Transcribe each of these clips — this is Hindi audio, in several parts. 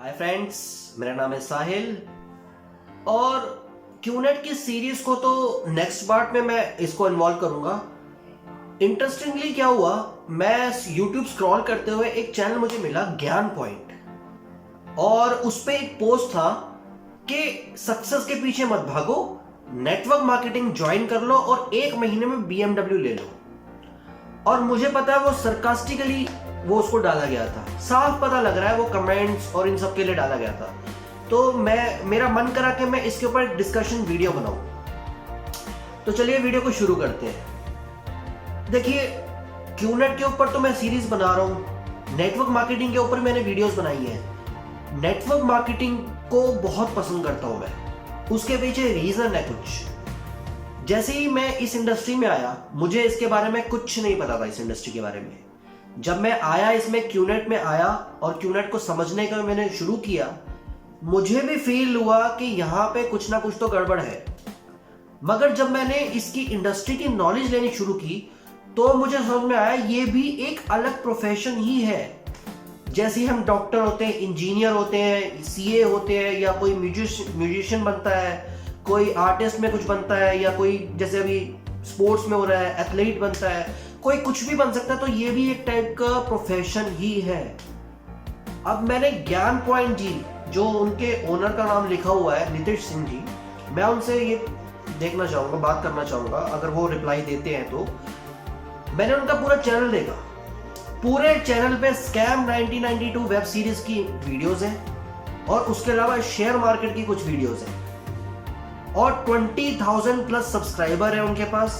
हाय फ्रेंड्स, मेरा नाम है साहिल और क्यूनेट की सीरीज को तो नेक्स्ट पार्ट में मैं इसको इन्वॉल्व करूंगा। इंटरेस्टिंगली क्या हुआ, मैं यूट्यूब स्क्रॉल करते हुए एक चैनल मुझे मिला ज्ञान पॉइंट और उस पे एक पोस्ट था कि सक्सेस के पीछे मत भागो, नेटवर्क मार्केटिंग ज्वाइन कर लो और 1 महीने में BMW ले लो। और मुझे पता है वो सरकास्टिकली वो उसको डाला गया था, साफ पता लग रहा है वो कमेंट्स और इन सब के लिए डाला गया था। तो मेरा मन करा कि मैं इसके ऊपर एक डिस्कशन वीडियो बनाऊं। तो चलिए वीडियो को शुरू करते हैं। देखिए, क्यूनेट के ऊपर तो मैं सीरीज बना रहा हूं, नेटवर्क मार्केटिंग के ऊपर मैंने वीडियोस बनाई है। नेटवर्क मार्केटिंग को बहुत पसंद करता हूं मैं, उसके पीछे रीजन है कुछ। जैसे ही मैं इस इंडस्ट्री में आया, मुझे इसके बारे में कुछ नहीं पता था। इस इंडस्ट्री के बारे में जब मैं आया, इसमें क्यूनेट में आया और क्यूनेट को समझने का मैंने शुरू किया, मुझे भी फील हुआ कि यहाँ पे कुछ ना कुछ तो गड़बड़ है। मगर जब मैंने इसकी इंडस्ट्री की नॉलेज लेनी शुरू की तो मुझे समझ में आया ये भी एक अलग प्रोफेशन ही है। जैसे हम डॉक्टर होते हैं, इंजीनियर होते हैं, सीए होते हैं, या कोई म्यूजिशियन बनता है, कोई आर्टिस्ट में कुछ बनता है, या कोई जैसे अभी स्पोर्ट्स में हो रहा है एथलीट बनता है, कोई कुछ भी बन सकता है। तो ये भी एक टाइप का प्रोफेशन ही है। अब मैंने ज्ञान पॉइंट जी, जो उनके ओनर का नाम लिखा हुआ है नितिश सिंह जी, मैं उनसे ये देखना चाहूंगा, बात करना चाहूंगा, अगर वो रिप्लाई देते हैं तो। मैंने उनका पूरा चैनल देखा, पूरे चैनल पे स्कैम 1992 वेब सीरीज की वीडियोस हैं और उसके अलावा शेयर मार्केट की कुछ वीडियोस हैं और 20,000 प्लस सब्सक्राइबर है उनके पास।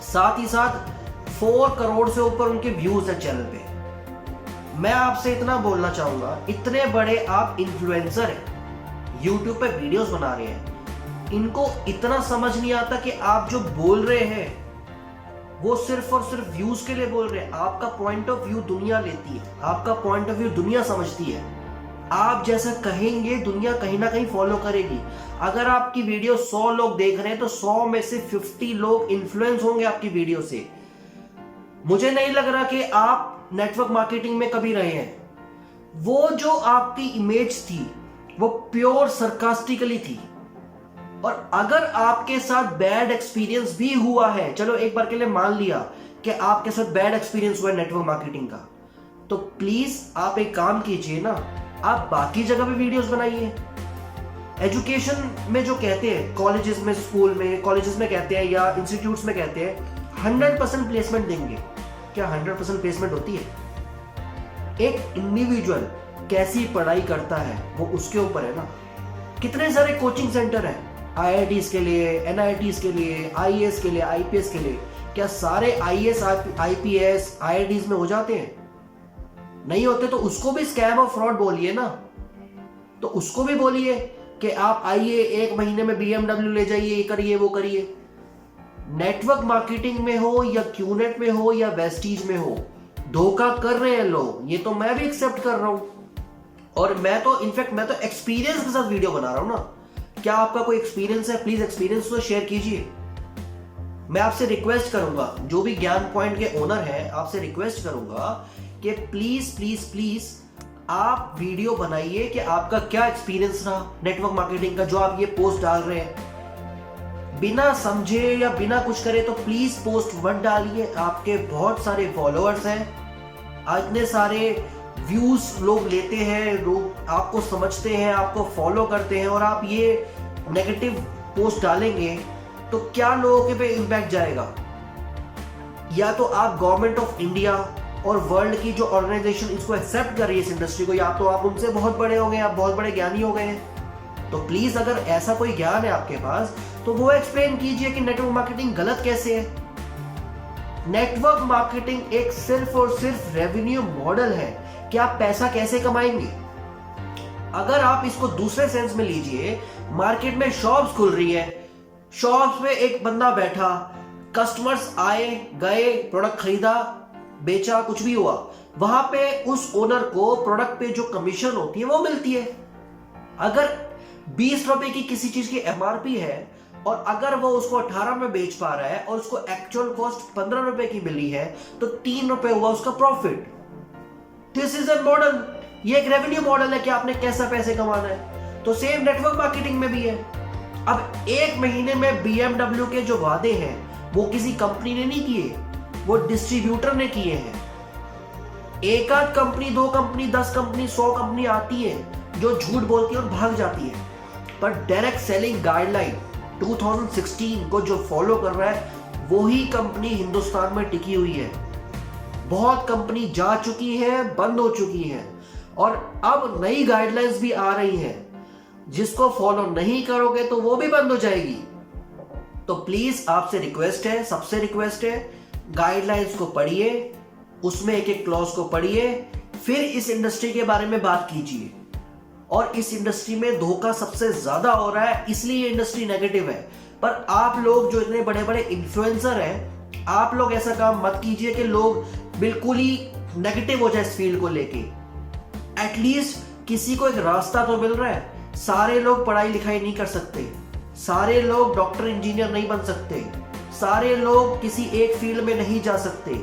साथ ही साथ 4 करोड़ से ऊपर उनके व्यूज है चैनल पे। मैं आपसे इतना बोलना चाहूंगा, इतने बड़े आप इन्फ्लुएंसर हैं, यूट्यूब पे वीडियोस बना रहे हैं, इनको इतना समझ नहीं आता कि आप जो बोल रहे हैं वो सिर्फ और सिर्फ व्यूज के लिए बोल रहे हैं। आपका पॉइंट ऑफ व्यू दुनिया लेती है, आपका पॉइंट ऑफ व्यू दुनिया समझती है। आप जैसा कहेंगे दुनिया कहीं ना कहीं फॉलो करेगी। अगर आपकी वीडियो 100 लोग देख रहे हैं तो 100 में से 50 लोग इन्फ्लुएंस होंगे आपकी वीडियो से। मुझे नहीं लग रहा कि आप नेटवर्क मार्केटिंग में कभी रहे हैं। वो जो आपकी इमेज थी वो प्योर सरकास्टिकली थी। और अगर आपके साथ बैड एक्सपीरियंस भी हुआ है, चलो एक बार के लिए मान लिया कि आपके साथ बैड एक्सपीरियंस हुआ है नेटवर्क मार्केटिंग का, तो प्लीज आप एक काम कीजिए ना, आप बाकी जगह पे वीडियोस बनाइए। एजुकेशन में जो कहते हैं, कॉलेजेस में, स्कूल में, कॉलेजेस में कहते हैं या इंस्टीट्यूट्स में कहते हैं 100% प्लेसमेंट देंगे। क्या 100% प्लेसमेंट होती है? एक इंडिविजुअल कैसी पढ़ाई करता है वो उसके ऊपर है ना। कितने सारे कोचिंग सेंटर हैं IITs के लिए, NITs के लिए, IAS के लिए, IPS के लिए। क्या सारे IAS, IPS, IITs में हो जाते हैं? नहीं होते। तो उसको भी स्कैम और फ्रॉड बोलिए ना। तो उसको भी बोलिए कि आप आइए 1 महीने में BMW ले जाइए, ये करिए वो करिए। नेटवर्क मार्केटिंग में हो या क्यूनेट में हो या वेस्टीज में हो, धोखा कर रहे हैं लोग, ये तो मैं भी एक्सेप्ट कर रहा हूं। और मैं तो इनफैक्ट मैं तो एक्सपीरियंस के साथ वीडियो बना रहा हूं ना। क्या आपका कोई एक्सपीरियंस है? प्लीज एक्सपीरियंस तो शेयर कीजिए। मैं आपसे रिक्वेस्ट करूंगा, जो भी ज्ञान पॉइंट के ओनर हैं, आपसे रिक्वेस्ट करूंगा कि प्लीज प्लीज प्लीज आप वीडियो बनाइए कि आपका क्या एक्सपीरियंस रहा नेटवर्क मार्केटिंग का। जो आप ये पोस्ट डाल रहे हैं बिना समझे या बिना कुछ करे, तो प्लीज पोस्ट मत डालिए। आपके बहुत सारे फॉलोअर्स हैं, इतने सारे व्यूज लोग लेते हैं, लोग आपको समझते हैं, आपको फॉलो करते हैं, और आप ये नेगेटिव पोस्ट डालेंगे तो क्या लोगों के पे इम्पैक्ट जाएगा? या तो आप गवर्नमेंट ऑफ इंडिया और वर्ल्ड की जो ऑर्गेनाइजेशन इसको एक्सेप्ट कर रही है इस इंडस्ट्री को, या तो आप उनसे बहुत बड़े हो गए, आप बहुत बड़े ज्ञानी हो गए हैं। तो प्लीज अगर ऐसा कोई ज्ञान है आपके पास तो वो एक्सप्लेन कीजिए कि नेटवर्क मार्केटिंग गलत कैसे है। नेटवर्क मार्केटिंग एक सिर्फ और सिर्फ रेवेन्यू मॉडल है कि आप पैसा कैसे कमाएंगे। अगर आप इसको दूसरे सेंस में लीजिए, मार्केट में शॉप्स खुल रही है, शॉप्स में एक बंदा बैठा, कस्टमर्स आए गए, प्रोडक्ट खरीदा, बेचा, कुछ भी हुआ, वहां पे उस ओनर को प्रोडक्ट पे जो कमीशन होती है वो मिलती है। अगर 20 रुपए की किसी चीज की MRP है और अगर वो उसको 18 में बेच पा रहा है और उसको एक्चुअल कॉस्ट 15 रुपए की मिली है, तो 3 रुपए हुआ उसका profit. This is a model. ये एक रेवेन्यू मॉडल है कि आपने कैसा पैसे कमाना है। तो सेम नेटवर्क मार्केटिंग में भी है। अब एक महीने में BMW के जो वादे हैं वो किसी कंपनी ने नहीं किए, वो डिस्ट्रीब्यूटर ने किए हैं। एक आध कंपनी, 2 कंपनी, 10 कंपनी, 100 कंपनी आती है जो झूठ बोलती है और भाग जाती है, पर डायरेक्ट सेलिंग गाइडलाइन 2016 को जो फॉलो कर रहा है वही कंपनी हिंदुस्तान में टिकी हुई है। बहुत कंपनी जा चुकी है, बंद हो चुकी है, और अब नई गाइडलाइंस भी आ रही हैं जिसको फॉलो नहीं करोगे तो वो भी बंद हो जाएगी। तो प्लीज आपसे रिक्वेस्ट है, सबसे रिक्वेस्ट है, गाइडलाइंस को पढ़िए, उसमें एक एक क्लॉज को पढ़िए, फिर इस इंडस्ट्री के बारे में बात कीजिए। और इस इंडस्ट्री में धोखा सबसे ज्यादा हो रहा है, इसलिए ये इंडस्ट्री नेगेटिव है। पर आप लोग जो इतने बड़े बड़े इन्फ्लुएंसर हैं, आप लोग ऐसा काम मत कीजिए कि लोग बिल्कुल ही नेगेटिव हो जाए इस फील्ड को लेके। एटलीस्ट किसी को एक रास्ता तो मिल रहा है। सारे लोग पढ़ाई लिखाई नहीं कर सकते, सारे लोग डॉक्टर इंजीनियर नहीं बन सकते, सारे लोग किसी एक फील्ड में नहीं जा सकते।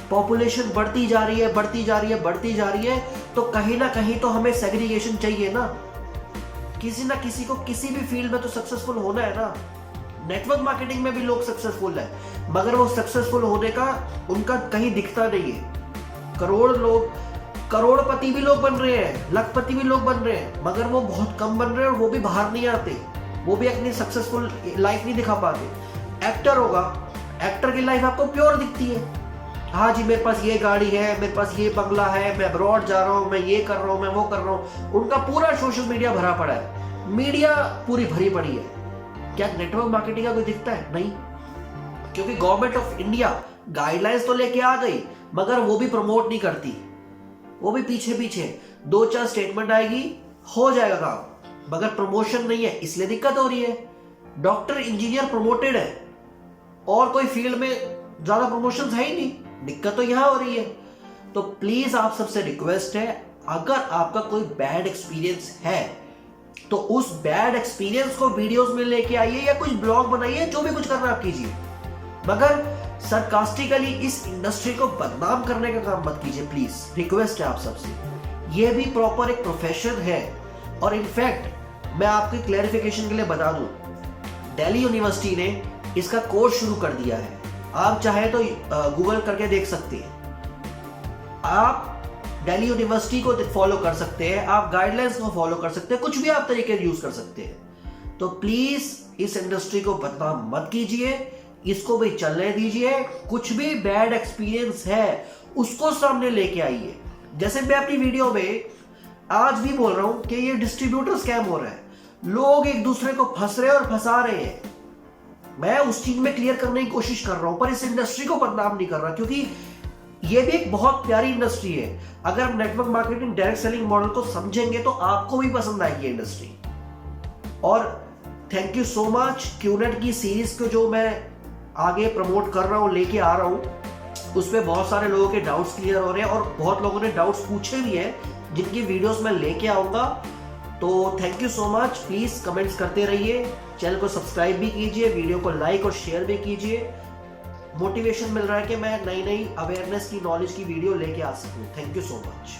पॉपुलेशन बढ़ती जा रही है, बढ़ती जा रही है, बढ़ती जा रही है, तो कहीं ना कहीं तो हमें सेग्रीगेशन चाहिए ना। किसी ना किसी को किसी भी फील्ड में तो सक्सेसफुल होना है ना। नेटवर्क मार्केटिंग में भी लोग सक्सेसफुल है, मगर वो सक्सेसफुल होने का उनका कहीं दिखता नहीं है। करोड़पति भी लोग बन रहे हैं, लखपति भी लोग बन रहे हैं, मगर वो बहुत कम बन रहे हैं और वो भी बाहर नहीं आते, वो भी अपनी सक्सेसफुल लाइफ नहीं दिखा पाते। एक्टर होगा, एक्टर की लाइफ आपको प्योर दिखती है, हाँ जी मेरे पास ये गाड़ी है, मेरे पास ये बंगला है, मैं अब्रॉड जा रहा हूँ, मैं ये कर रहा हूँ, मैं वो कर रहा हूँ। उनका पूरा सोशल मीडिया भरा पड़ा है, मीडिया पूरी भरी पड़ी है। क्या नेटवर्क मार्केटिंग का कोई दिखता है? नहीं, क्योंकि गवर्नमेंट ऑफ इंडिया गाइडलाइंस तो लेके आ गई, मगर वो भी प्रमोट नहीं करती, वो भी पीछे पीछे 2-4 स्टेटमेंट आएगी, हो जाएगा काम, मगर प्रमोशन नहीं है, इसलिए दिक्कत हो रही है। डॉक्टर इंजीनियर प्रमोटेड है और कोई फील्ड में ज्यादा प्रमोशन है ही नहीं, दिक्कत तो यहां हो रही है। तो प्लीज आप सबसे रिक्वेस्ट है, अगर आपका कोई बैड एक्सपीरियंस है तो उस बैड एक्सपीरियंस को वीडियोस में लेके आइए या कुछ ब्लॉग बनाइए, जो भी कुछ करना आप कीजिए, मगर सरकास्टिकली इस इंडस्ट्री को बदनाम करने का काम मत कीजिए। प्लीज रिक्वेस्ट है आप सबसे। यह भी प्रॉपर एक प्रोफेशन है। और इनफैक्ट मैं आपके क्लैरिफिकेशन के लिए बता दूं, दिल्ली यूनिवर्सिटी ने इसका कोर्स शुरू कर दिया है। आप चाहे तो गूगल करके देख सकते हैं, आप दिल्ली यूनिवर्सिटी को फॉलो कर सकते हैं, आप गाइडलाइंस को फॉलो कर सकते हैं, कुछ भी आप तरीके यूज कर सकते हैं। तो प्लीज इस इंडस्ट्री को बदनाम मत कीजिए, इसको भी चलने दीजिए। कुछ भी बैड एक्सपीरियंस है उसको सामने लेके आइए। जैसे मैं अपनी वीडियो में आज भी बोल रहा हूं कि ये डिस्ट्रीब्यूटर स्कैम हो रहा है, लोग एक दूसरे को फंस रहे और फंसा रहे हैं। मैं उस चीज में क्लियर करने की कोशिश कर रहा हूं, पर इस इंडस्ट्री को बदनाम नहीं कर रहा, क्योंकि ये भी एक बहुत प्यारी इंडस्ट्री है। अगर हम network marketing direct selling model को समझेंगे तो आपको भी पसंद आएगी इंडस्ट्री। और thank you so much. QNet की सीरीज को जो मैं आगे प्रमोट कर रहा हूं, लेके आ रहा हूं, उसमें बहुत सारे लोगों के डाउट्स क्लियर हो रहे हैं और बहुत लोगों ने डाउट्स पूछे भी हैं, जिनकी वीडियोस मैं लेके आऊंगा। तो thank you so much. Please comments करते रहिए, चैनल को सब्सक्राइब भी कीजिए, वीडियो को लाइक और शेयर भी कीजिए। मोटिवेशन मिल रहा है कि मैं नई नई अवेयरनेस की, नॉलेज की वीडियो लेके आ सकूं। Thank you so much.